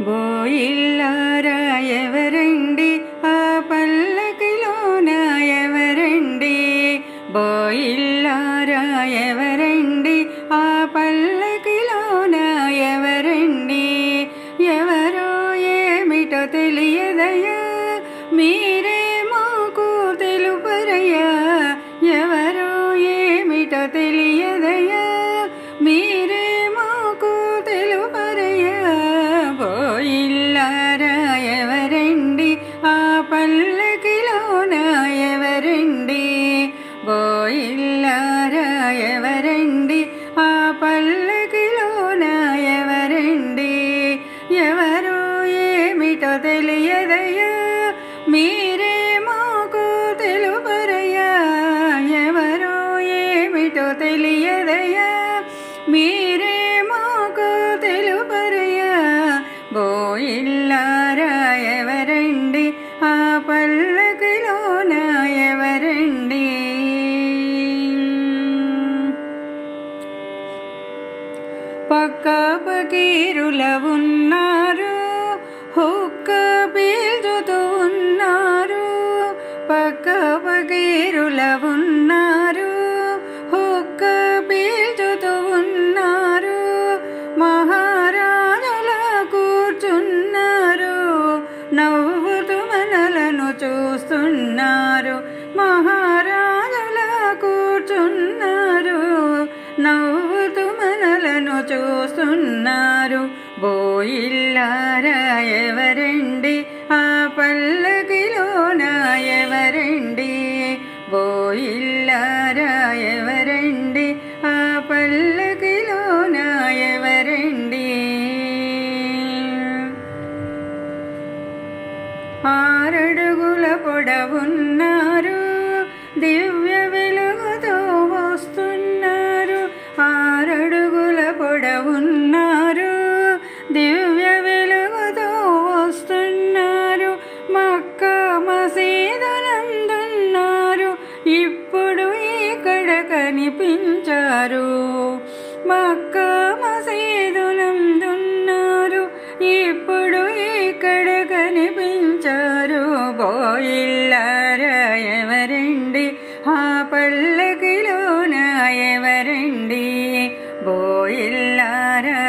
బోయిల్లారా ఎవరండి ఆ పల్లకిలోన ఎవరండి? బోయిల్లారా ఎవరండి ఆ పల్లకిలోన ఎవరండి? ఎవరో ఏమిటో తెలియదయా, మీరే మాకు తెలుపరయ్యా. ఎవరో ఏమిటో తెలియదయా, మీరే మాకు తెలుపరయ్యా. బోయిల్లారా ఎవరండి ఆ పల్లకిలోన ఎవరండి? బోయిల్లారా ఎవరండి ఆ పల్లకిలోన ఎవరండి? ఎవరో ఏమిటో తెలియదయ్యా, మీరే మాకు తెలుపరయ్యా. ఎవరో ఏమిటో తెలియదయ్యా, మీరే మాకు తెలుపరయ్యా. బోయిల్లారా ఎవరండి ఆ పల్లకిలోన ఎవరండి? పక్క పకీరుల ఉన్నారు, హుక్క పీల్చుతూ ఉన్నారు. పక్క పకీరుల ఉన్నారు, హుక్క పీల్చుతూ ఉన్నారు. మహారాజుల కూర్చున్నారు, నవ్వుతూ మనలను చూస్తున్నారు. మహారాజుల కూర్చున్నారు, నవ్వుతూ మనలను చూస్తున్నారు. బోయిల్లారా ఎవరండి ఆ పల్లకిలోన ఎవరండి? బోయిల్లారా ఎవరండి ఆ పల్లకిలోన ఎవరండి? 6 అడుగుల పొడవున్నారు, దివ్య వెలుగుతో వస్తున్నారు. 6 అడుగుల పొడవున్నారు, దివ్య వెలుగుతో వస్తున్నారు. మక్కా మసీదునందున్నారు, ఇప్పుడు ఇక్కడ కనిపించారు. మక్కా మసీదునందున్నారు, ఇప్పుడు ఇక్కడ కనిపించారు. బోయిల్లారా ఎవరండి ఆ పల్లకిలోన ఎవరండి? బోయిల్లారా